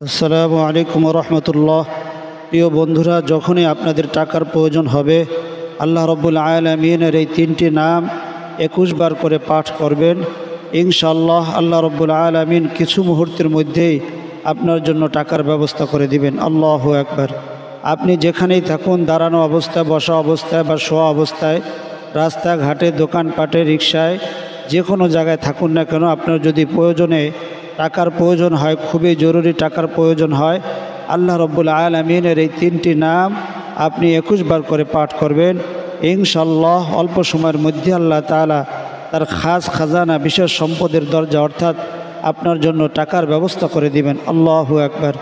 আসসালামু আলাইকুম রহমতুল্লাহ। প্রিয় বন্ধুরা, যখনই আপনাদের টাকার প্রয়োজন হবে আল্লাহ রব্বুল আলামিনের এই তিনটি নাম 21 বার করে পাঠ করবেন। ইনশাআল্লাহ আল্লাহ রব্বুল আলামিন কিছু মুহূর্তের মধ্যেই আপনার জন্য টাকার ব্যবস্থা করে দিবেন। আল্লাহু আকবার। আপনি যেখানেই থাকুন, দাঁড়ানো অবস্থায়, বসা অবস্থায় বা শোয়া অবস্থায়, রাস্তাঘাটে, দোকানপাটে, রিকশায়, যে কোনো জায়গায় থাকুন না কেন, আপনার যদি প্রয়োজনে টাকার প্রয়োজন হয়, খুবই জরুরি টাকার প্রয়োজন হয়, আল্লাহ রব্বুল আলামিনের এই তিনটি নাম আপনি 21 বার করে পাঠ করবেন। ইনশাআল্লাহ অল্প সময়ের মধ্যে আল্লাহ তাআলা তার খাস খাজানা, বিশেষ সম্পদের দরজা অর্থাৎ আপনার জন্য টাকার ব্যবস্থা করে দিবেন। আল্লাহু আকবার।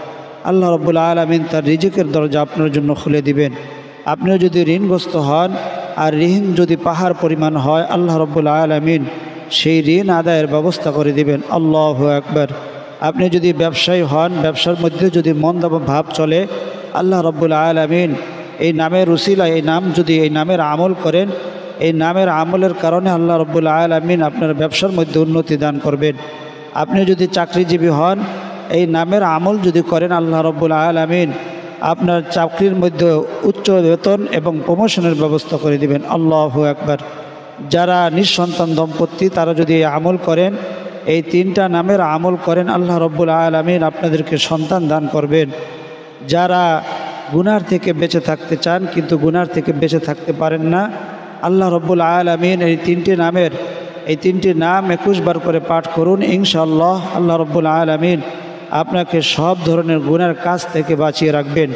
আল্লাহ রব্বুল আলামিন তার রিজিকের দরজা আপনার জন্য খুলে দিবেন। আপনিও যদি ঋণগ্রস্ত হন আর ঋণ যদি পাহাড় পরিমাণ হয়, আল্লাহ রব্বুল আলামিন সেই ঋণ আদায়ের ব্যবস্থা করে দিবেন। আল্লাহু আকবার। আপনি যদি ব্যবসায়ী হন, ব্যবসার মধ্যে যদি মন্দা ভাব চলে, আল্লাহ রব্বুল আলামিন এই নামের উসিলা, এই নামের আমল করেন, এই নামের আমলের কারণে আল্লাহ রব্বুল আলামিন আপনার ব্যবসার মধ্যে উন্নতি দান করবেন। আপনি যদি চাকরিজীবী হন, এই নামের আমল যদি করেন, আল্লাহ রব্বুল আলামিন আপনার চাকরির মধ্যে উচ্চ বেতন এবং প্রমোশনের ব্যবস্থা করে দিবেন। আল্লাহু আকবার। যারা নিঃসন্তান দম্পতি, তারা যদি আমল করেন, এই তিনটা নামের আমল করেন, আল্লাহ রব্বুল আলামিন আপনাদেরকে সন্তান দান করবেন। যারা গুনার থেকে বেঁচে থাকতে চান কিন্তু গুনার থেকে বেঁচে থাকতে পারেন না, আল্লাহ রব্বুল আলামিন এই তিনটি নাম 21 বার করে পাঠ করুন। ইনশাআল্লাহ আল্লাহ রব্বুল আলামিন আপনাকে সব ধরনের গুনার কাজ থেকে বাঁচিয়ে রাখবেন।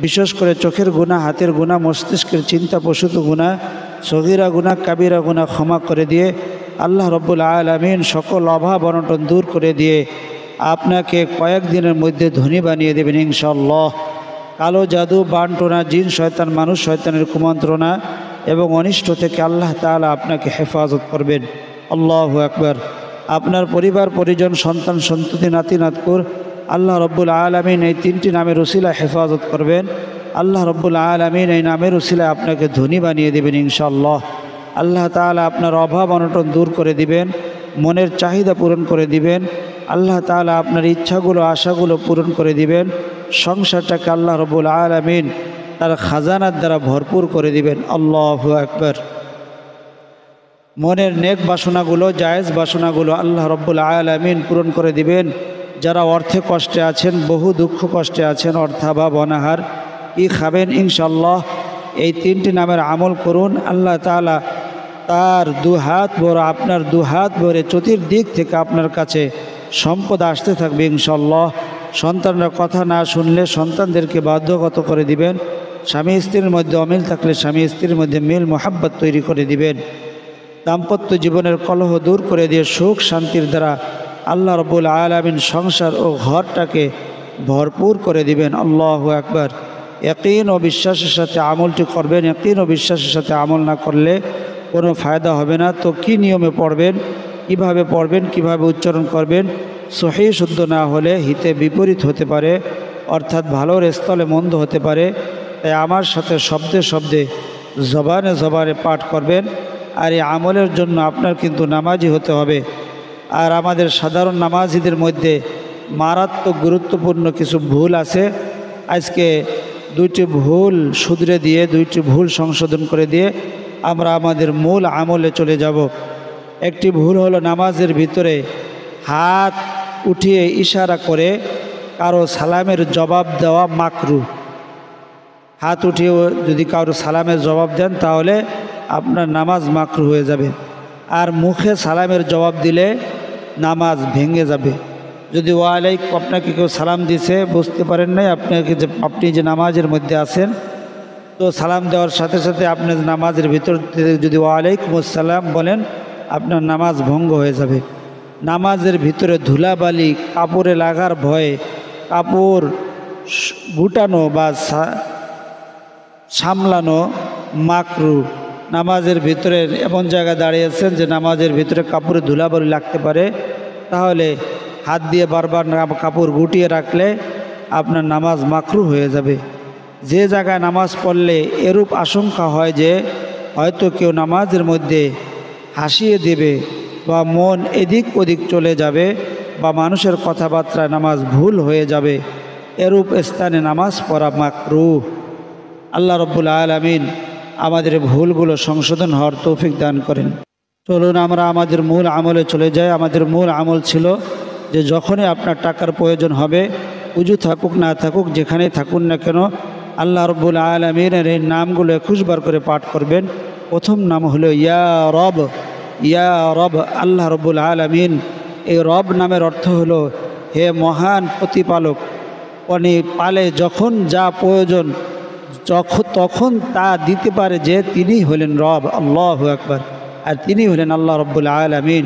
বিশেষ করে চোখের গুনাহ, হাতের গুনাহ, মস্তিষ্কের চিন্তা, প্রসূত গুনাহ, সগীরা গুনাহ, কাবিরা গুনাহ ক্ষমা করে দিয়ে আল্লাহ রব্বুল আলামিন সকল অভাব অনটন দূর করে দিয়ে আপনাকে কয়েকদিনের মধ্যে ধনী বানিয়ে দেবেন ইনশাআল্লাহ। কালো জাদু, বানটোনা, জিন শয়তান, মানুষ শয়তানের কুমন্ত্রণা এবং অনিষ্ট থেকে আল্লাহ তাআলা আপনাকে হেফাজত করবেন। আল্লাহু আকবার। আপনার পরিবার পরিজন, সন্তান সন্ততি, নাতি নাতকুর আল্লাহ রব্বুল আলামিন এই তিনটি নামের উসিলায় হেফাজত করবেন। আল্লাহ রব্বুল আলামিন এই নামের উসিলায় আপনাকে ধনী বানিয়ে দেবেন ইনশাআল্লাহ। আল্লাহ তাআলা আপনার অভাব অনটন দূর করে দিবেন, মনের চাহিদা পূরণ করে দিবেন। আল্লাহ তাআলা আপনার ইচ্ছাগুলো, আশাগুলো পূরণ করে দিবেন। সংসারটাকে আল্লাহ রব্বুল আলামিন তার খাজানার দ্বারা ভরপুর করে দিবেন। আল্লাহু আকবার। মনের নেক বাসনাগুলো, জায়েজ বাসনাগুলো আল্লাহ রব্বুল আলামিন পূরণ করে দিবেন। যারা অর্থে কষ্টে আছেন, বহু দুঃখ কষ্টে আছেন, অর্থাভাব, অনাহার, কি খাবেন, ইনশাআল্লাহ এই তিনটি নামের আমল করুন। আল্লাহ তাআলা তার দুহাত ভরে, আপনার দুহাত ভরে চতুর্দিক থেকে আপনার কাছে সম্পদ আসতে থাকবে ইনশাআল্লাহ। সন্তানরা কথা না শুনলে সন্তানদেরকে বাধ্যগত করে দিবেন। স্বামী স্ত্রীর মধ্যে অমিল থাকলে স্বামী স্ত্রীর মধ্যে মিল মোহাব্বত তৈরি করে দিবেন। দাম্পত্য জীবনের কলহ দূর করে দিয়ে সুখ শান্তির দ্বারা আল্লাহ রব্বুল আলামিন সংসার ও ঘরটাকে ভরপুর করে দিবেন। আল্লাহু আকবার। ইয়াকিন ও বিশ্বাসের সাথে আমলটি করবেন। ইয়াকিন ও বিশ্বাসের সাথে আমল না করলে কোনো ফায়দা হবে না। তো কি নিয়মে পড়বেন, কিভাবে উচ্চারণ করবেন, সহি শুদ্ধ না হলে হিতে বিপরীত হতে পারে, অর্থাৎ ভালোর স্থলে মন্দ হতে পারে। তাই আমার সাথে শব্দে শব্দে, জবানে জবানে পাঠ করবেন। আর এই আমলের জন্য আপনার কিন্তু নামাজি হতে হবে। আর আমাদের সাধারণ নামাজিদের মধ্যে মারাত্মক গুরুত্বপূর্ণ কিছু ভুল আছে। আজকে দুইটি ভুল শুধরে দিয়ে, দুইটি ভুল সংশোধন করে দিয়ে আমরা আমাদের মূল আমলে চলে যাব। একটি ভুল হলো নামাজের ভিতরে হাত উঠিয়ে ইশারা করে কারো সালামের জবাব দেওয়া মাকরু। হাত উঠিয়ে যদি কারো সালামের জবাব দেন তাহলে আপনার নামাজ মাকরু হয়ে যাবে। আর মুখে সালামের জবাব দিলে নামাজ ভেঙে যাবে। যদি ওয়ালাইকুম, আপনাকে কেউ সালাম দিছে, বুঝতে পারেন নাই আপনি যে নামাজের মধ্যে আছেন, তো সালাম দেওয়ার সাথে সাথে আপনি নামাজের ভিতর যদি ওয়ালাইকুম আসসালাম বলেন, আপনার নামাজ ভঙ্গ হয়ে যাবে। নামাজের ভিতরে ধুলাবালি কাপড়ে লাগার ভয়ে কাপড় গুটানো বা সামলানো মাকরু। নামাজের ভিতরে এমন জায়গায় দাঁড়িয়েছেন যে নামাজের ভিতরে কাপড়ে ধুলাবালি লাগতে পারে, তাহলে হাত দিয়ে বারবার কাপড় গুটিয়ে রাখলে আপনার নামাজ মাকরু হয়ে যাবে। যে জায়গায় নামাজ পড়লে এরূপ আশঙ্কা হয় যে হয়তো কেউ নামাজের মধ্যে হাসিয়ে দেবে বা মন এদিক ওদিক চলে যাবে বা মানুষের কথাবার্তায় নামাজ ভুল হয়ে যাবে, এরূপ স্থানে নামাজ পড়া মাকরুহ। আল্লাহ রব্বুল আলামিন আমাদের ভুলগুলো সংশোধন হওয়ার তৌফিক দান করেন। চলুন আমরা আমাদের মূল আমলে চলে যাই। আমাদের মূল আমল ছিল যে যখনই আপনার টাকার প্রয়োজন হবে, উজু থাকুক না থাকুক, যেখানেই থাকুন না কেন, আল্লাহ রব্বুল আলামিনের এই নামগুলো 21 বার করে পাঠ করবেন। প্রথম নাম হলো ইয়া রব। ইয়া রব, আল্লাহ রব্বুল আলামিন, এই রব নামের অর্থ হলো হে মহান প্রতিপালক। উনি পালে যখন যা প্রয়োজন তখন তা দিতে পারে যে তিনি হলেন রব। আল্লাহু আকবার। আর তিনি হলেন আল্লাহ রব্বুল আলামিন।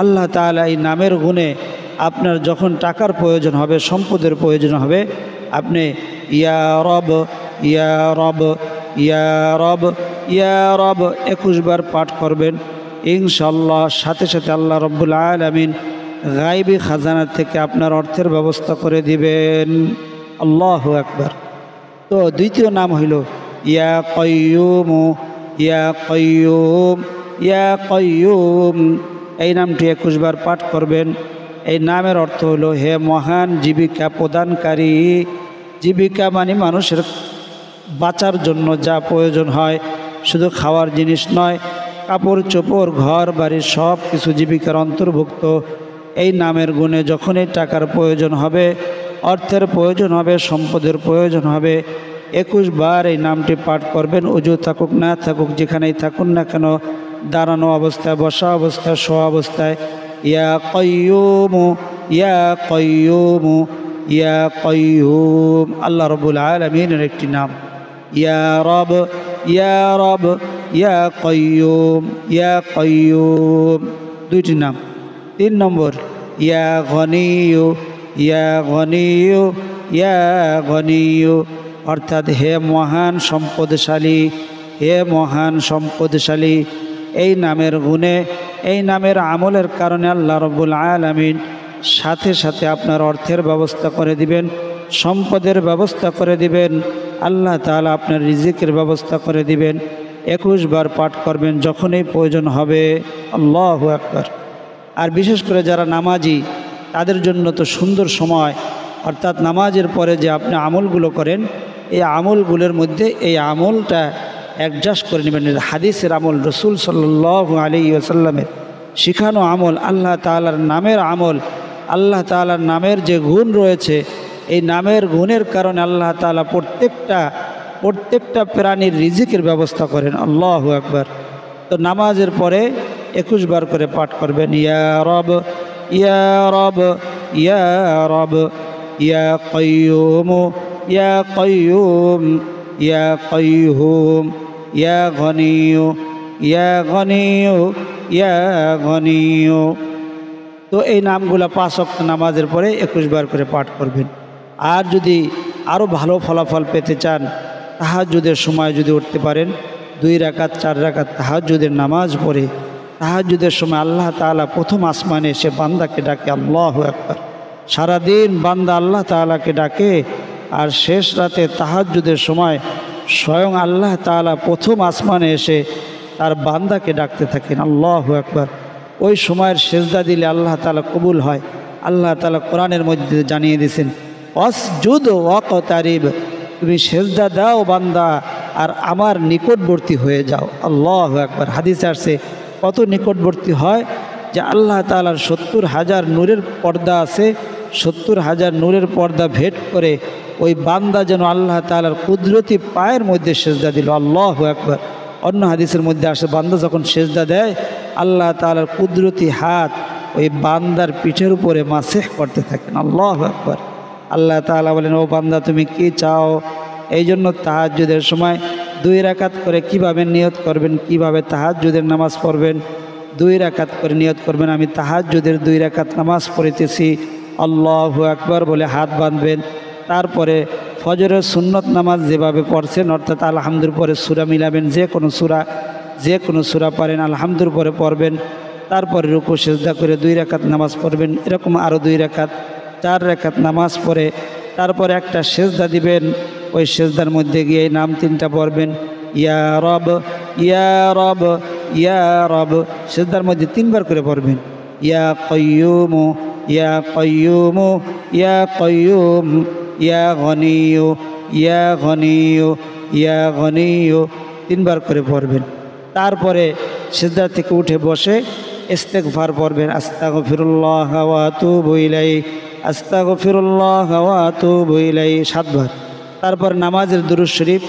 আল্লাহ তাআলা এই নামের গুণে আপনার যখন টাকার প্রয়োজন হবে, সম্পদের প্রয়োজন হবে, আপনি ইয়া রব, ইয়া রব, ইয়া রব, ইয়া রব 21 বার পাঠ করবেন। ইনশাআল্লাহ সাথে সাথে আল্লাহ রব্বুল আলামিন গায়বী খাজানা থেকে আপনার অর্থের ব্যবস্থা করে দিবেন। আল্লাহু আকবার। তো দ্বিতীয় নাম হইল ইয়া কাইয়ুম, ইয়া কাইয়ুম, ইয়া কাইয়ুম। এই নামটি 21 বার পাঠ করবেন। এই নামের অর্থ হলো হে মহান জীবিকা প্রদানকারী। জীবিকা মানে মানুষের বাঁচার জন্য যা প্রয়োজন হয়, শুধু খাওয়ার জিনিস নয়, কাপড় চোপড়, ঘর বাড়ি সব কিছু জীবিকার অন্তর্ভুক্ত। এই নামের গুণে যখনই টাকার প্রয়োজন হবে, অর্থের প্রয়োজন হবে, সম্পদের প্রয়োজন হবে, 21 বার এই নামটি পাঠ করবেন। উজু থাকুক না থাকুক, যেখানেই থাকুন না কেন, দাঁড়ানো অবস্থায়, বসা অবস্থায়, শোয়া অবস্থায়, ইয়া কাইয়ুম, ইয়া কাইয়ুম, ইয়া কাইয়ুম আল্লাহ রব্বুল আলামিনের একটি নাম। ইয়া রব, ইয়া রব, ইয়া কাইয়ুম, ইয়া কাইয়ুম দুইটি নাম। 3 নম্বর ইয়া গনিয়ু, ইয়া গনিয়ু, ইয়া গনিয়ু, অর্থাৎ হে মহান সম্পদশালী, হে মহান সম্পদশালী। এই নামের গুণে, এই নামের আমলের কারণে আল্লাহ রব্বুল আলামিন সাথে সাথে আপনার অর্থের ব্যবস্থা করে দিবেন, সম্পদের ব্যবস্থা করে দিবেন। আল্লাহ তাআলা আপনার রিজিকের ব্যবস্থা করে দিবেন। 21 বার পাঠ করবেন যখনই প্রয়োজন হবে। আল্লাহু আকবার। আর বিশেষ করে যারা নামাজি, তাদের জন্য তো সুন্দর সময়, অর্থাৎ নামাজের পরে যে আপনি আমলগুলো করেন, এই আমলগুলোর মধ্যে এই আমলটা অ্যাডজাস্ট করে নেবেন। হাদিসের আমল, রসুল সাল্লাল্লাহু আলাইহি ওয়াসাল্লামের শিখানো আমল, আল্লাহ তাআলার নামের আমল। আল্লাহ তাআলার নামের যে গুণ রয়েছে, এই নামের গুণের কারণে আল্লাহ তাআলা প্রত্যেকটা প্রাণীর রিজিকের ব্যবস্থা করেন। আল্লাহু আকবার। তো নামাজের পরে 21 বার করে পাঠ করবেন ইয়া রব, ইয়া রব, ইয়া রব, ইয়া কাইয়ুম, ইয়া কাইয়ুম, ইয়া কাইয়ুম, ইয়া গনিয়ু, ইয়া গনিয়ু, ইয়া গনিয়ু। তো এই নামগুলো 5 ওয়াক্ত নামাজের পরে 21 বার করে পাঠ করবেন। আর যদি আরও ভালো ফলাফল পেতে চান, তাহাজ্জুদের সময় যদি উঠতে পারেন, 2 রাকাত 4 রাকাত তাহাজ্জুদের নামাজ পড়ে, তাহাজ্জুদের সময় আল্লাহ তাআলা প্রথম আসমানে এসে বান্দাকে ডাকে। আল্লাহু আকবার। সারাদিন বান্দা আল্লাহ তাআলাকে ডাকে, আর শেষ রাতে তাহাজ্জুদের সময় স্বয়ং আল্লাহ তাআলা প্রথম আসমানে এসে তার বান্দাকে ডাকতে থাকেন। আল্লাহু আকবার। ওই সময়ের সেজদা দিলে আল্লাহ তাআলা কবুল হয়। আল্লাহ তাআলা কোরআনের মধ্যে জানিয়ে দিয়েছেন, ওয়াসজুদ ওয়াকতারিব, তুমি সেজদা দাও বান্দা, আর আমার নিকটবর্তী হয়ে যাও। আল্লাহু আকবার। হাদিসে আসছে কত নিকটবর্তী হয়, যে আল্লাহ তাআলার 70,000 নূরের পর্দা আছে, 70,000 নূরের পর্দা ভেদ করে ওই বান্দা যেন আল্লাহ তাআলার কুদরতি পায়ের মধ্যে সেজদা দিল। আল্লাহু আকবার। অন্য হাদিসের মধ্যে আসে, বান্দা যখন সেজদা দেয়, আল্লাহ তাআলার কুদরতি হাত ওই বান্দার পিঠের উপরে মাসেহ করতে থাকেন। আল্লাহু আকবার। আল্লাহ তাআলা বলেন, ও বান্দা তুমি কি চাও? এই জন্য তাহাজ্জুদের সময় 2 রাকাত করে কিভাবে নিয়ত করবেন, কিভাবে তাহাজ্জুদের নামাজ পড়বেন। 2 রাকাত করে নিয়ত করবেন, আমি তাহাজ্জুদের 2 রাকাত নামাজ পড়িতেছি, আল্লাহু আকবার বলে হাত বাঁধবেন। তারপরে ফজরের সুন্নত নামাজ যেভাবে পড়ছেন, অর্থাৎ আলহামদুর পরে সূরা মিলাবেন, যে কোনো সূরা পারেন আলহামদুর পরে পড়বেন। তারপরে রুকু সিজদা করে 2 রাকাত নামাজ পড়বেন। এরকম আরও 2 রাকাত, 4 রাকাত নামাজ পড়ে তারপরে একটা সেজদা দিবেন। ওই সেজদার মধ্যে গিয়ে নাম 3টা পড়বেন, ইয়া রব, ইয়া রব, ইয়া রব। সেজদার মধ্যে 3 বার করে পড়বেন, ইয়া কাইয়ুম, ইয়া কাইয়্যুমু ইয়া কাইয়্যুম ইয়া গনিয়্যু ইয়া গনিয়্যু ইয়া গনিয়্যু 3 বার করে পড়বেন। তারপরে সিজদা থেকে উঠে বসে ইস্তেগফার পড়বেন, আস্তাগফিরুল্লাহ ওয়া আতুবু ইলাইহি আস্তাগফিরুল্লাহ ওয়া আতুবু ইলাইহি 7 বার। তারপর নামাজের দুরূদ শরীফ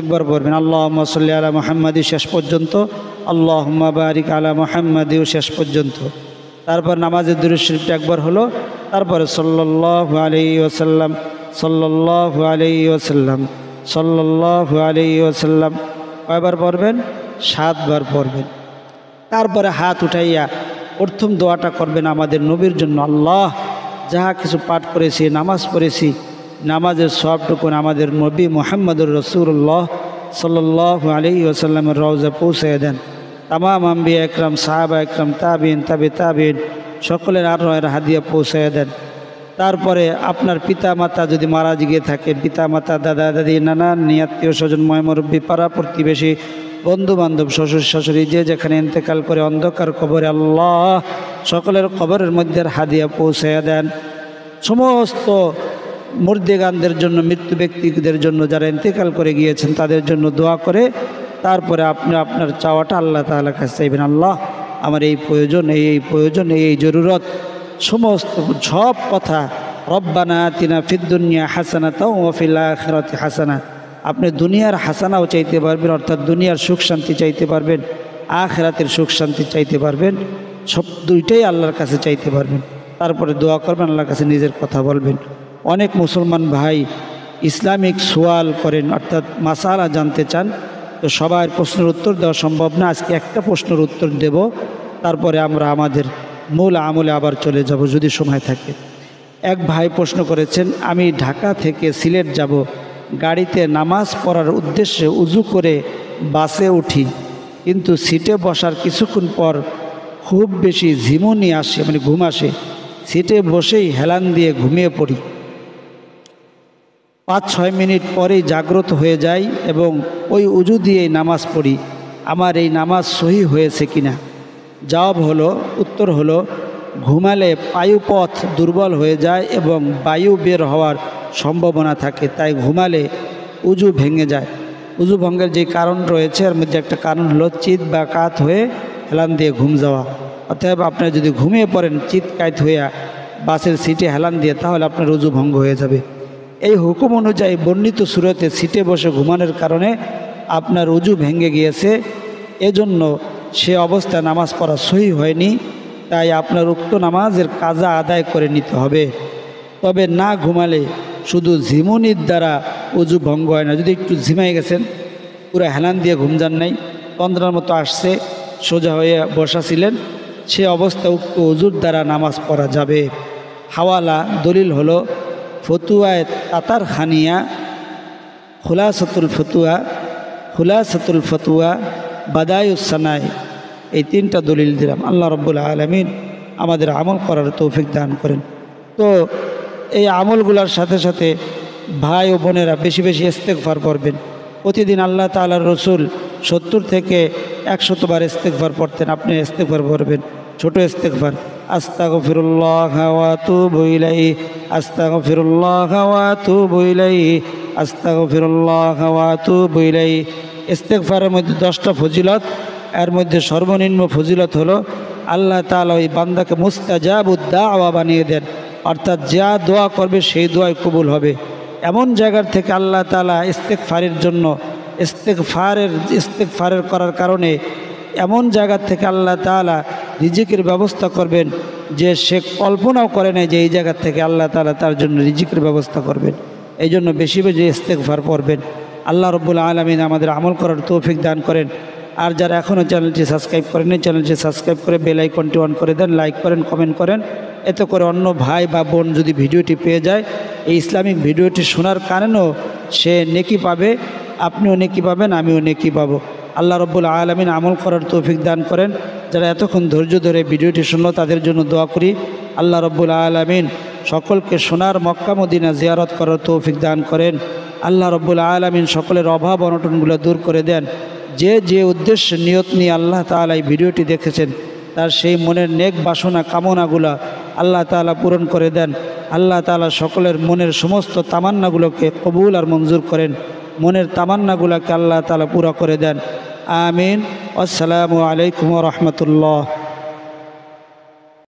একবার পড়বেন, আল্লাহুম্মা সাল্লি আলা মুহাম্মাদি শেষ পর্যন্ত, আল্লাহুম্মা বারিক আলা মুহাম্মাদি শেষ পর্যন্ত। তারপর নামাজের দুরূদ শরীফটা একবার হলো, তারপরে সাল্লাল্লাহু আলাইহি ওয়াসাল্লাম সাল্লাল্লাহু আলাইহি ওয়াসাল্লাম সাল্লাল্লাহু আলাইহি ওয়াসাল্লাম কয়বার পড়বেন? 7 বার পড়বেন। তারপরে হাত উঠাইয়া প্রথম দোয়াটা করবেন আমাদের নবীর জন্য, আল্লাহ যাহা কিছু পাঠ করেছি, নামাজ পড়েছি, নামাজের সবটুকুন আমাদের নবী মুহাম্মদুর রাসূলুল্লাহ সাল্লাল্লাহু আলাইহি ওয়াসাল্লামের রওজা পৌঁছে দেন। তামাম আম্বিয়া একরাম, সাহাবা একরাম, তাবিন, তাবিন সকলের আরোহের হাদিয়া পৌঁছে দেন। তারপরে আপনার পিতা মাতা যদি মারা গিয়ে থাকে, পিতা মাতা, দাদা দাদি, নানান আত্মীয় স্বজন, ময়মুরব্বী, পাড়া প্রতিবেশী, বন্ধু বান্ধব, শ্বশুর শাশুড়ি যে যেখানে ইন্তেকাল করে অন্ধকার কবরে, আল্লাহ সকলের কবরের মধ্যে হাদিয়া পৌঁছে দেন। সমস্ত মুর্দেগানদের জন্য, মৃত্যু ব্যক্তিদের জন্য যারা ইন্তেকাল করে গিয়েছেন তাদের জন্য দোয়া করে তারপরে আপনি আপনার চাওয়াটা আল্লাহ তাআলার কাছে চাইবেন, আল্লাহ আমার এই প্রয়োজন, এই প্রয়োজন, এই জরুরত, সমস্ত সব কথা। রব্বানা আতিনা ফিদ দুনিয়া হাসানাতাও ওয়া ফিল আখিরাতি হাসানা, আপনি দুনিয়ার হাসানাও চাইতে পারবেন, অর্থাৎ দুনিয়ার সুখ শান্তি চাইতে পারবেন, আখিরাতের সুখ শান্তি চাইতে পারবেন, সব দুইটাই আল্লাহর কাছে চাইতে পারবেন। তারপরে দোয়া করবেন, আল্লাহর কাছে নিজের কথা বলবেন। অনেক মুসলমান ভাই ইসলামিক সোয়াল করেন, অর্থাৎ মাসালা জানতে চান, তো সবার প্রশ্নের উত্তর দেওয়া সম্ভব না। আজকে একটা প্রশ্নের উত্তর দেব, তারপরে আমরা আমাদের মূল আমলে আবার চলে যাব যদি সময় থাকে। এক ভাই প্রশ্ন করেছেন, আমি ঢাকা থেকে সিলেট যাব, গাড়িতে নামাজ পড়ার উদ্দেশ্যে উজু করে বাসে উঠি, কিন্তু সিটে বসার কিছুক্ষণ পর খুব বেশি ঝিমুনি আসে, মানে ঘুম আসে, সিটে বসেই হেলান দিয়ে ঘুমিয়ে পড়ি। 5-6 মিনিট পরেই জাগ্রত হয়ে যাই এবং ওই উজু দিয়েই নামাজ পড়ি। আমার এই নামাজ সহি হয়েছে কিনা? উত্তর হলো ঘুমালে পায়ুপথ দুর্বল হয়ে যায় এবং বায়ু বের হওয়ার সম্ভাবনা থাকে, তাই ঘুমালে উজু ভেঙে যায়। উজু ভঙ্গের যে কারণ রয়েছে এর মধ্যে একটা কারণ হলো চিত বা কাত হয়ে হেলান দিয়ে ঘুম যাওয়া। অতএব আপনারা যদি ঘুমিয়ে পড়েন চিত কাত হইয়া বাসের সিটে হেলান দিয়ে, তাহলে আপনার উজু ভঙ্গ হয়ে যাবে। এই হুকুম অনুযায়ী বর্ণিত সূরাতে সিটে বসে ঘুমানোর কারণে আপনার উজু ভেঙে গিয়েছে, এজন্য সে অবস্থায় নামাজ পড়া সহি হয়নি, তাই আপনার উক্ত নামাজের কাজা আদায় করে নিতে হবে। তবে না ঘুমালে শুধু ঝিমুনির দ্বারা উজু ভঙ্গ হয় না। যদি একটু ঝিমাই গেছেন, পুরো হেলান দিয়ে ঘুম যান নাই, তন্দ্রার মতো আসছে, সোজা হয়ে বসা ছিলেন, সে অবস্থা উক্ত উজুর দ্বারা নামাজ পড়া যাবে। হাওয়ালা দলিল হলো ফতুয়ায় তাতার খানিয়া, খুলাসাতুল ফতুয়া, বাদায়ুসানায়, এই 3টা দলিল দিলাম। আল্লাহ রাব্বুল আলামিন আমাদের আমল করার তৌফিক দান করেন। তো এই আমলগুলোর সাথে সাথে ভাই ও বোনেরা বেশি বেশি ইস্তেগফার করবেন। প্রতিদিন আল্লাহ তাআলার রসুল 70 থেকে 100 বার ইস্তেগফার পড়তেন, আপনি ইস্তেগফার করবেন। ছোট ইস্তেগফার, আস্তাগফিরুল্লাহ ওয়া আতুবু ইলাইহি আস্তাগফিরুল্লাহ ওয়া আতুবু ইলাইহি আস্তাগফিরুল্লাহ ওয়া আতুবু ইলাইহি। ইস্তেগফারের মধ্যে 10টা ফজিলত, এর মধ্যে সর্বনিম্ন ফজিলত হলো আল্লাহ তাআলা ওই বান্দাকে মুস্তাজাবুদ দাওয়া বানিয়ে দেন, অর্থাৎ যা দোয়া করবে সেই দোয়াই কবুল হবে। এমন জায়গার থেকে আল্লাহ তাআলা ইস্তেগফারের জন্য ইস্তেগফারের করার কারণে এমন জায়গার থেকে আল্লাহ তাআলা রিজিকের ব্যবস্থা করবেন যে সে কল্পনাও করে নাই যে এই জায়গার থেকে আল্লাহ তাআলা তার জন্য রিজিকের ব্যবস্থা করবেন। এই জন্য বেশি বেশি ইস্তেগফার পড়বেন। আল্লাহ রাব্বুল আলামিন আমাদের আমল করার তৌফিক দান করেন। আর যারা এখনও চ্যানেলটি সাবস্ক্রাইব করেননি, চ্যানেলটি সাবস্ক্রাইব করে বেল আইকনটি অন করে দেন, লাইক করেন, কমেন্ট করেন। এতে করে অন্য ভাই বা বোন যদি ভিডিওটি পেয়ে যায়, এই ইসলামিক ভিডিওটি শোনার কারণেও সে নেকি পাবে, আপনিও নেকি পাবেন, আমিও নেকি পাবো। আল্লাহ রাব্বুল আলামিন আমল করার তৌফিক দান করেন। যারা এতক্ষণ ধৈর্য ধরে ভিডিওটি শুনলো তাদের জন্য দোয়া করি, আল্লাহ রাব্বুল আলামিন সকলকে সোনার মক্কা মদিনা জিয়ারত করার তৌফিক দান করেন। আল্লাহ রাব্বুল আলামিন সকলের অভাব অনটনগুলো দূর করে দেন। যে যে উদ্দেশ্যে নিয়ত নিয়ে আল্লাহ তাআলা এই ভিডিওটি দেখেছেন তার সেই মনের নেক বাসনা কামনাগুলা আল্লাহ তাআলা পূরণ করে দেন। আল্লাহ তাআলা সকলের মনের সমস্ত তামান্নাগুলোকে কবুল আর মঞ্জুর করেন। মনের তামান্নাগুলোকে আল্লাহ তাআলা পুরা করে দেন। আমিন। আসসালামু আলাইকুম ওয়া রাহমাতুল্লাহ।